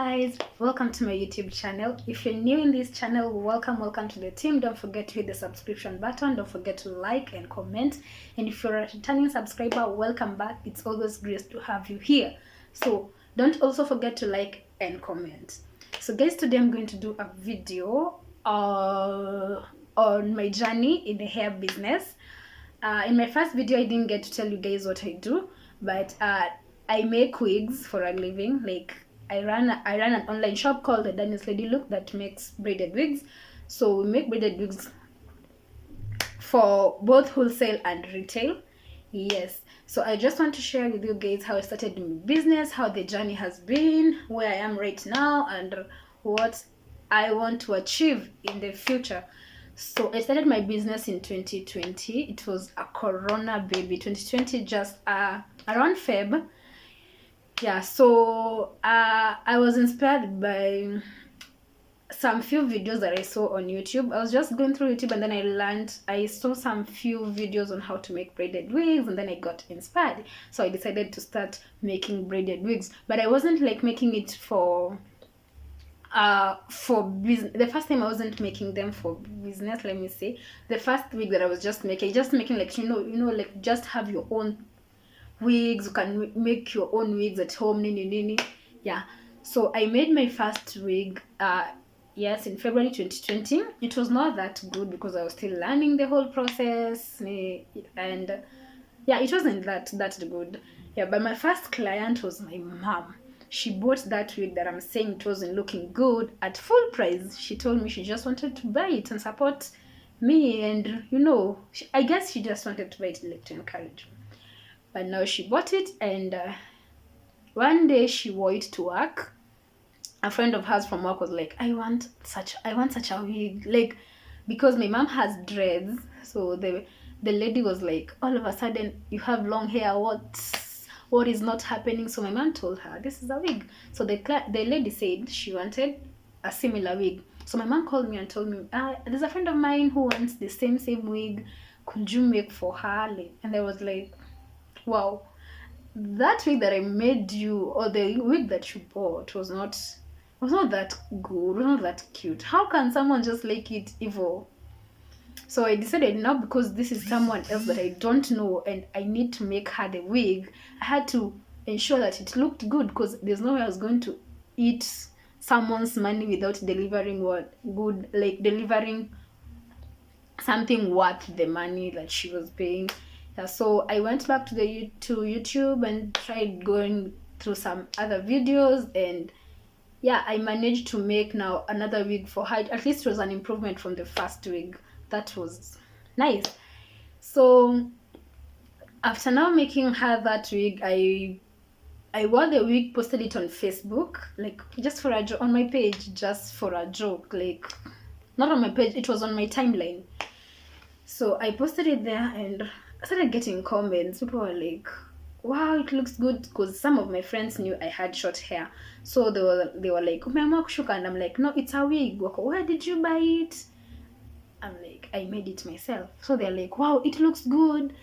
guys, welcome to my YouTube channel. If you're new in this channel, welcome to the team. Don't forget to hit the subscription button. Don't forget to like and comment. And if you're a returning subscriber, welcome back. It's always great to have you here. So don't also forget to like and comment. So guys, today I'm going to do a video on my journey in the hair business. In my first video I didn't get to tell you guys what I do, but I make wigs for a living. Like I run an online shop called the Daniel's Lady Look that makes braided wigs. So we make braided wigs for both wholesale and retail. Yes, so I just want to share with you guys how I started my business, how the journey has been, where I am right now, and what I want to achieve in the future. So I started my business in 2020. It was a corona baby. 2020, just around Feb. Yeah, so I was inspired by some few videos that I saw on YouTube. I was just going through YouTube and then I saw some few videos on how to make braided wigs, and then I got inspired. So I decided to start making braided wigs, but I wasn't like making it for business. The first time I wasn't making them for business. Let me say, the first wig that I was just making like, you know, like just have your own wigs. You can make your own wigs at home, nini. Yeah, so I made my first wig yes, in February 2020. It was not that good because I was still learning the whole process, and yeah, it wasn't that good. Yeah, but my first client was my mom. She bought that wig that I'm saying it wasn't looking good at full price. She told me she just wanted to buy it and support me, and you know, I guess she just wanted to buy it like to encourage me. But now she bought it, and one day she wore it to work. A friend of hers from work was like, I want such a wig, like, because my mom has dreads. So the lady was like, all of a sudden you have long hair, what is not happening? So my mom told her, this is a wig. So the lady said she wanted a similar wig. So my mom called me and told me, there's a friend of mine who wants the same wig, could you make for her? And I was like, wow, that wig that I made you, or the wig that you bought, was not that good, was not that cute. How can someone just like it evil? So I decided, now because this is someone else that I don't know and I need to make her the wig, I had to ensure that it looked good, because there's no way I was going to eat someone's money without delivering delivering something worth the money that she was paying. Yeah, so I went back to YouTube and tried going through some other videos, and yeah, I managed to make now another wig for her. At least it was an improvement from the first wig. That was nice. So after now making her that wig, I wore the wig, posted it on Facebook, like just for a joke, on my page, just for a joke, like not on my page, it was on my timeline. So I posted it there and I started getting comments. People were like, wow, it looks good, because some of my friends knew I had short hair. So they were like, umeamua kushuka? And I'm like, no, it's a wig. Where did you buy it? I'm like, I made it myself. So they're like, wow, it looks good.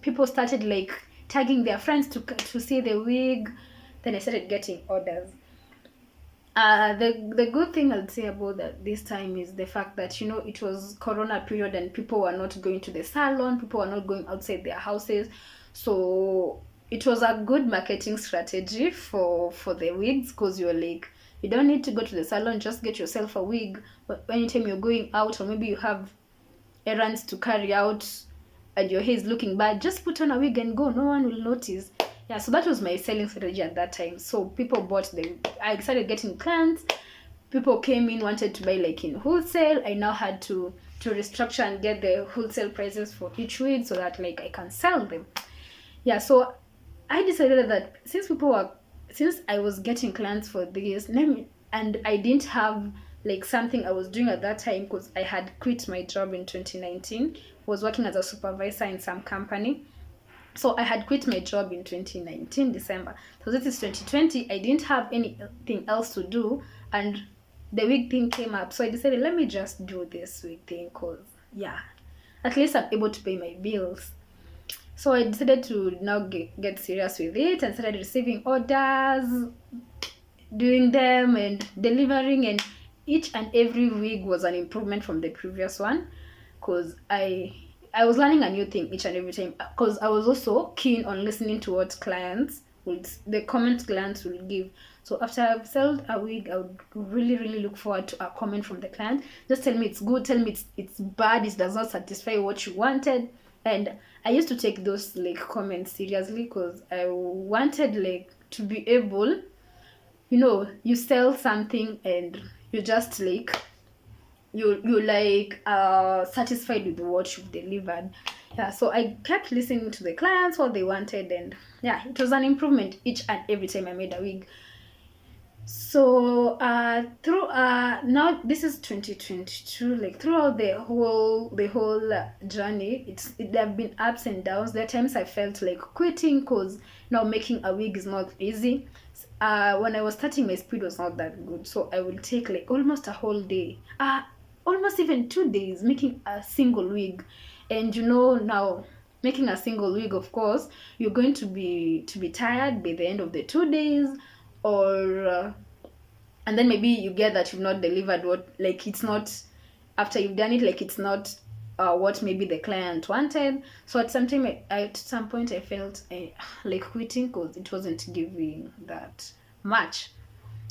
People started like tagging their friends to see the wig. Then I started getting orders. The good thing I'd say about this time is the fact that, you know, it was corona period and people were not going to the salon, people were not going outside their houses. So it was a good marketing strategy for the wigs, because you're like, you don't need to go to the salon, just get yourself a wig. But anytime you're going out, or maybe you have errands to carry out and your hair is looking bad, just put on a wig and go, no one will notice. Yeah, so that was my selling strategy at that time. So people bought I started getting clients. People came in, wanted to buy like in wholesale. I now had to restructure and get the wholesale prices for each wig so that like I can sell them. Yeah, so I decided that since I was getting clients for this, and I didn't have like something I was doing at that time, because I had quit my job in 2019, was working as a supervisor in some company. So I had quit my job in 2019 December. So this is 2020. I didn't have anything else to do, and the wig thing came up. So I decided, let me just do this wig thing, because yeah, at least I'm able to pay my bills. So I decided to now get serious with it and started receiving orders. doing them and delivering, and each and every wig was an improvement from the previous one, because I was learning a new thing each and every time, because I was also keen on listening to what clients would, the comments clients will give. So after I've sold a wig, I would really, really look forward to a comment from the client. Just tell me it's good, tell me it's bad, it does not satisfy what you wanted. And I used to take those like comments seriously, because I wanted like to be able, you sell something and you just like you like satisfied with what you've delivered. Yeah, so I kept listening to the clients what they wanted, and yeah, it was an improvement each and every time I made a wig. So through now this is 2022, like throughout the whole journey, there have been ups and downs. There are times I felt like quitting, because now making a wig is not easy. When I was starting, my speed was not that good, so I would take like almost a whole day, almost even 2 days making a single wig. And now making a single wig, of course, you're going to be tired by the end of the 2 days, or and then maybe you get that you've not delivered what, like it's not, after you've done it, like it's not what maybe the client wanted. So at some point I felt like quitting, because it wasn't giving that much.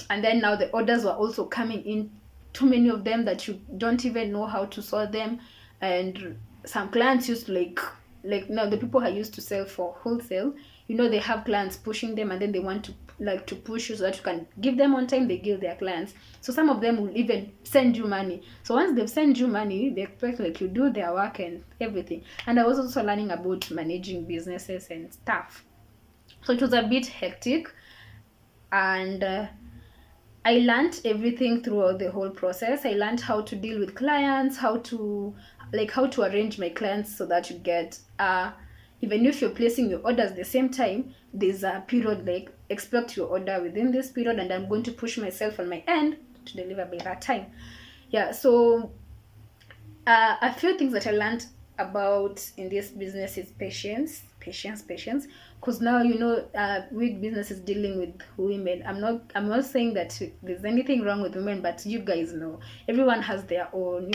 And then now the orders were also coming in, too many of them that you don't even know how to sort them. And some clients used to like now the people I used to sell for wholesale, they have clients pushing them, and then they want to like to push you so that you can give them on time. They give their clients, so some of them will even send you money. So once they've sent you money, they expect like you do their work and everything. And I was also learning about managing businesses and stuff, so it was a bit hectic. And I learned everything throughout the whole process. I learned how to deal with clients, how to arrange my clients so that you get even if you're placing your orders the same time, there's a period, like expect your order within this period, and I'm going to push myself on my end to deliver by that time. Yeah, so a few things that I learned about in this business is patience. Because now wig business is dealing with women. I'm not saying that there's anything wrong with women, but you guys know everyone has their own,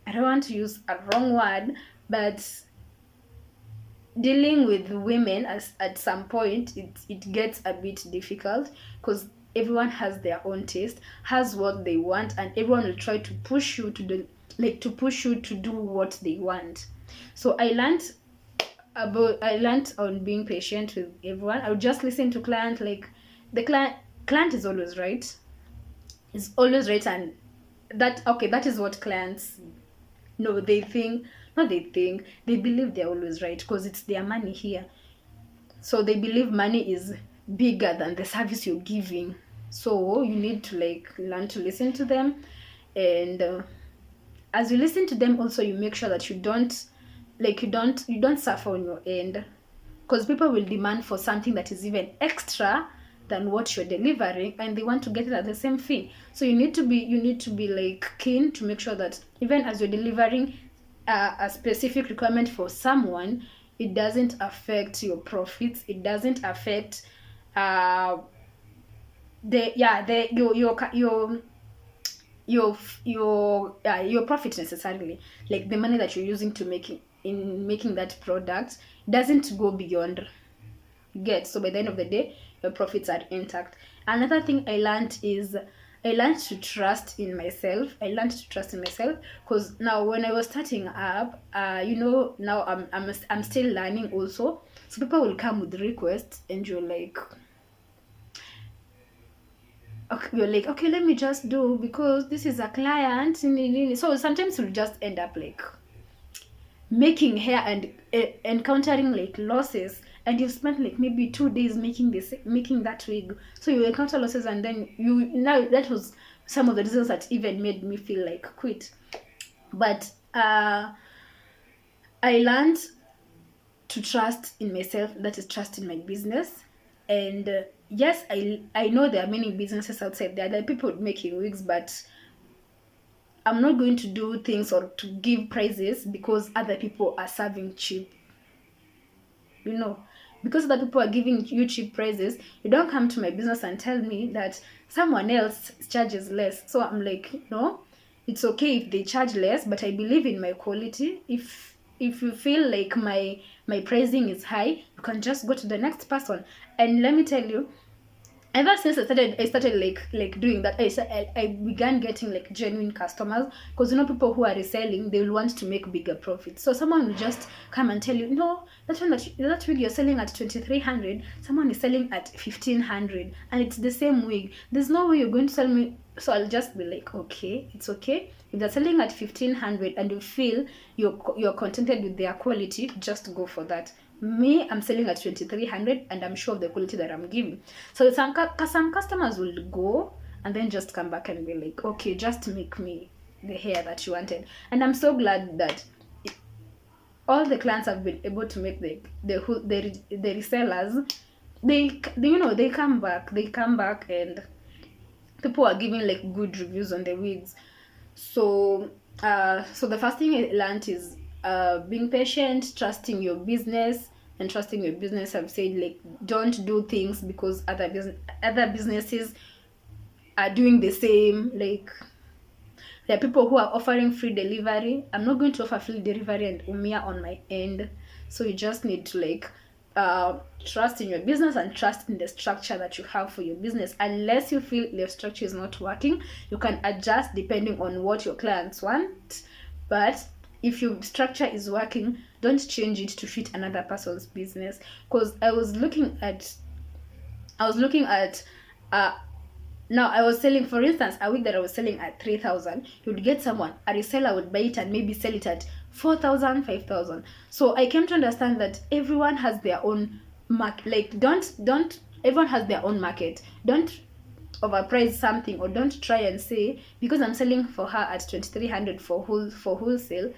I don't want to use a wrong word, but dealing with women at some point it gets a bit difficult, because everyone has their own taste, has what they want, and everyone will try to push you to do, like to push you to do what they want. So I learned on being patient with everyone. I would just listen to client, like the client is always right. Is always right, and that is what clients know. They think, not they think, they believe they're always right, because it's their money here. So they believe money is bigger than the service you're giving. So you need to like learn to listen to them. And as you listen to them, also you make sure that you don't suffer on your end, because people will demand for something that is even extra than what you're delivering, and they want to get it at the same fee. So you need to be like keen to make sure that even as you're delivering a specific requirement for someone, it doesn't affect your profits, it doesn't affect your profit necessarily. Like the money that you're using to making that product doesn't go beyond get. So by the end of the day, your profits are intact. Another thing I learned is I learned to trust in myself. Because now when I was starting up, now I'm still learning also. So people will come with requests, and you're like, okay, let me just do, because this is a client. So sometimes you'll just end up like making hair and encountering like losses, and you've spent like maybe 2 days making that wig. So you encounter losses, and then that was some of the reasons that even made me feel like quit. But I learned to trust in myself, that is trust in my business. And yes, I know there are many businesses outside there are people making wigs, but I'm not going to do things or to give prices because other people are serving cheap. because other people are giving you cheap prices, you don't come to my business and tell me that someone else charges less. So I'm like, no, it's okay if they charge less, but I believe in my quality. If you feel like my pricing is high, you can just go to the next person. And let me tell you, ever since I started like doing that, I began getting like genuine customers, because people who are reselling, they will want to make bigger profits. So someone will just come and tell you, no, that wig you're selling at 2,300, someone is selling at 1,500, and it's the same wig. There's no way you're going to sell me. So I'll just be like, okay, it's okay. If they're selling at 1,500 and you feel you're contented with their quality, just go for that. Me, I'm selling at 2,300 and I'm sure of the quality that I'm giving. So some customers will go and then just come back and be like, okay, just make me the hair that you wanted. And I'm so glad that all the clients have been able to make the resellers, they come back and people are giving like good reviews on the wigs. So the first thing I learned is being patient, trusting your business. And trusting your business, I've said, like, don't do things because other businesses are doing the same. Like, there are people who are offering free delivery. I'm not going to offer free delivery and umia on my end. So you just need to like trust in your business and trust in the structure that you have for your business. Unless you feel your structure is not working, you can adjust depending on what your clients want. But if your structure is working, don't change it to fit another person's business. Because I was looking at now I was selling, for instance, a wig that I was selling at 3,000. You'd get someone, a reseller would buy it and maybe sell it at 4,000, 5,000. So I came to understand that everyone has their own market. Like, don't everyone has their own market. Don't overprice something, or don't try and say, because I'm selling for her at 2,300 for wholesale,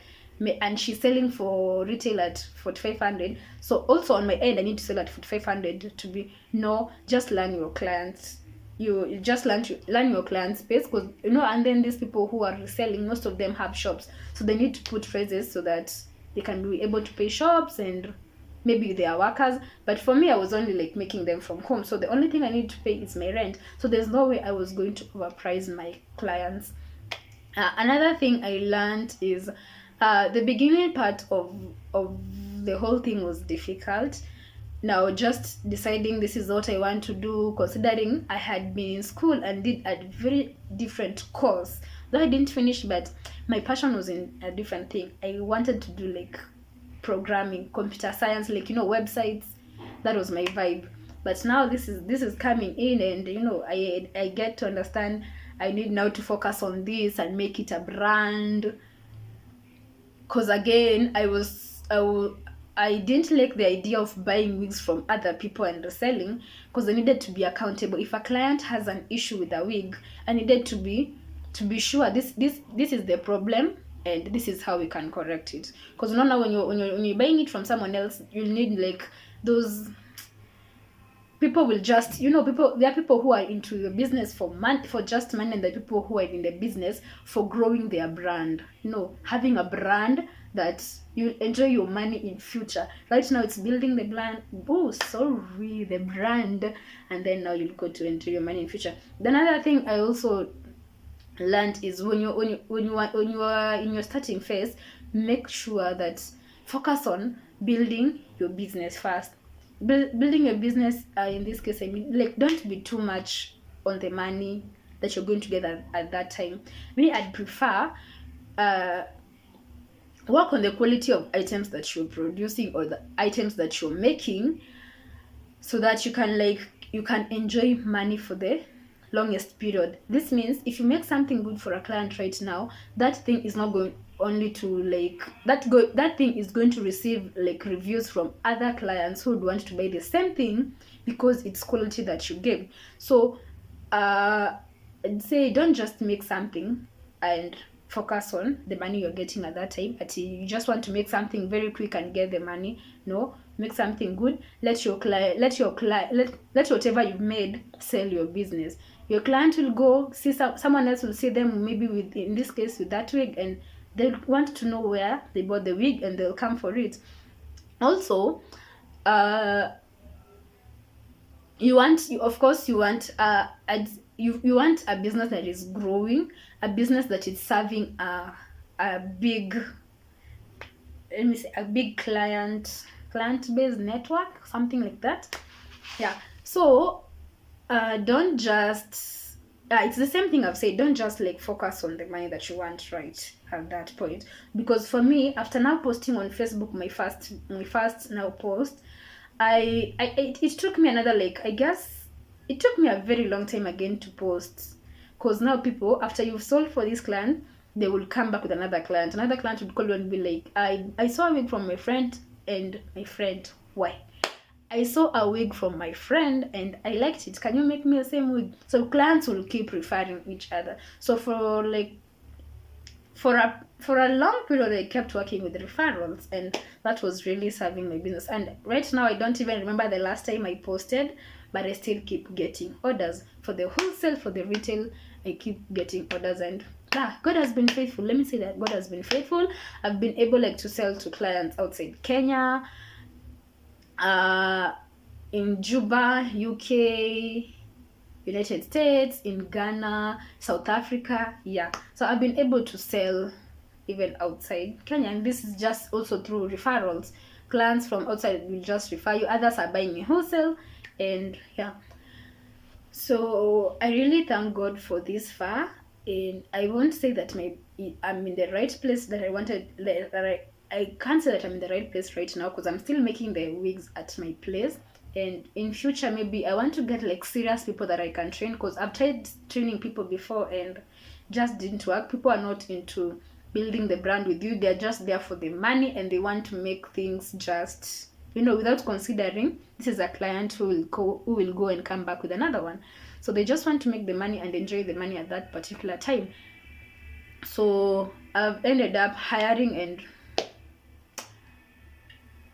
and she's selling for retail at 4,500. So also on my end, I need to sell at 4,500 to be. No, just learn your clients. You just learn your client space, because and then these people who are reselling, most of them have shops, so they need to put phrases so that they can be able to pay shops and maybe they are workers. But for me, I was only like making them from home, so the only thing I need to pay is my rent. So there's no way I was going to overprice my clients. Another thing I learned is the beginning part of the whole thing was difficult. Now, just deciding this is what I want to do, considering I had been in school and did a very different course. Though I didn't finish, but my passion was in a different thing. I wanted to do like programming, computer science, like websites. That was my vibe. But now this is coming in, and I get to understand I need now to focus on this and make it a brand. Because again, I didn't like the idea of buying wigs from other people and reselling, because I needed to be accountable. If a client has an issue with a wig, I needed to be sure this is the problem and this is how we can correct it. Because now when you're buying it from someone else, you'll need like those people will just there are people who are into the business for just money, and there are people who are in the business for growing their brand. Having a brand that you enjoy your money in future. Right now it's building the brand. The brand, and then now you'll go to enjoy your money in future. The another thing I also learned is when you are in your starting phase, make sure that focus on building your business first. Building your business, in this case, I mean, like, don't be too much on the money that you're going to get at that time. I'd prefer work on the quality of items that you're producing or the items that you're making, so that you can enjoy money for the longest period. This means if you make something good for a client right now, that thing is not going only to that thing is going to receive like reviews from other clients who would want to buy the same thing because it's quality that you give. So I'd say don't just make something and focus on the money you're getting at that time. But you just want to make something very quick and get the money. No, make something good. Let whatever you've made sell your business. Your client will go see someone else will see them, maybe in this case with that wig, and they'll want to know where they bought the wig and they'll come for it. Also, of course you want you want a business that is growing, a business that is serving a big, let me say, a big client based network, something like that. Yeah. So don't just it's the same thing I've said. Don't just like focus on the money that you want right at that point. Because for me, after now posting on Facebook my first now post, it took me another, like, I guess it took me a very long time again to post. Because now people, after you've sold for this client, they will come back with another client. Another client would call you and be like, I saw a wig from my friend, and my friend, why? I saw a wig from my friend and I liked it. Can you make me the same wig? So clients will keep referring each other. So for a long period, I kept working with referrals, and that was really serving my business. And right now, I don't even remember the last time I posted, but I still keep getting orders for the wholesale, for the retail. I keep getting orders, and God has been faithful. Let me say that God has been faithful. I've been able to sell to clients outside Kenya, in Juba, UK, United States, in Ghana, South Africa. Yeah, so I've been able to sell even outside Kenya, and this is just also through referrals. Clients from outside will just refer you, others are buying in wholesale, and yeah. So I really thank God for this far, and I won't say that I'm in the right place that I wanted. I can't say that I'm in the right place right now, because I'm still making the wigs at my place. And in future, maybe I want to get like serious people that I can train, because I've tried training people before and just didn't work. People are not into building the brand with you. They're just there for the money, and they want to make things just, without considering this is a client who will go and come back with another one. So they just want to make the money and enjoy the money at that particular time. So I've ended up hiring, and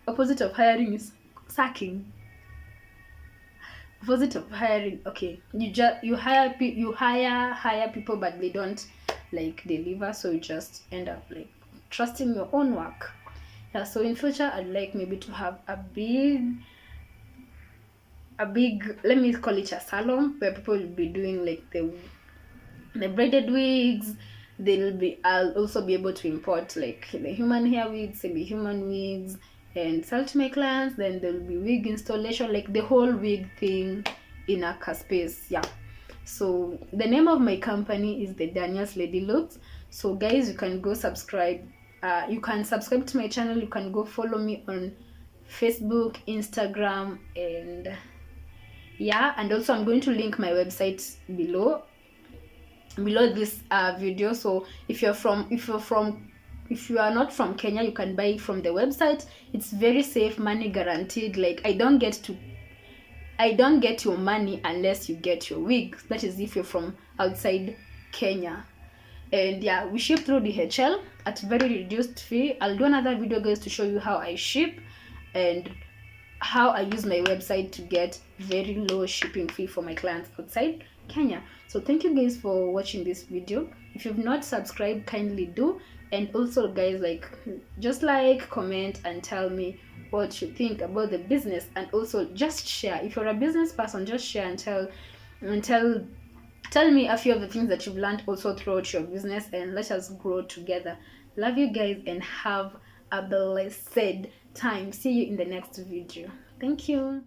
opposite of hiring is sacking. Opposite of hiring, okay, you hire people, but they don't like deliver, so you just end up like trusting your own work. Yeah, so in future, I'd like maybe to have a big, let me call it a salon, where people will be doing like the braided wigs. I'll also be able to import like the human hair wigs, semi-human wigs, and sell to my clients. Then there will be wig installation, like the whole wig thing in a space. Yeah. So the name of my company is the Daniel's Lady Looks. So guys, you can go subscribe. You can subscribe to my channel. You can go follow me on Facebook, Instagram, and yeah. And also, I'm going to link my website below this video. So if you are not from Kenya, you can buy it from the website. It's very safe, money guaranteed. Like, I don't get your money unless you get your wig. That is if you're from outside Kenya. And yeah, we ship through DHL at very reduced fee. I'll do another video, guys, to show you how I ship and how I use my website to get very low shipping fee for my clients outside Kenya. So thank you guys for watching this video. If you've not subscribed, kindly do. And also, guys, just comment and tell me what you think about the business. And also just share. If you're a business person, just share and tell me a few of the things that you've learned also throughout your business, and let us grow together. Love you guys, and have a blessed time. See you in the next video. Thank you.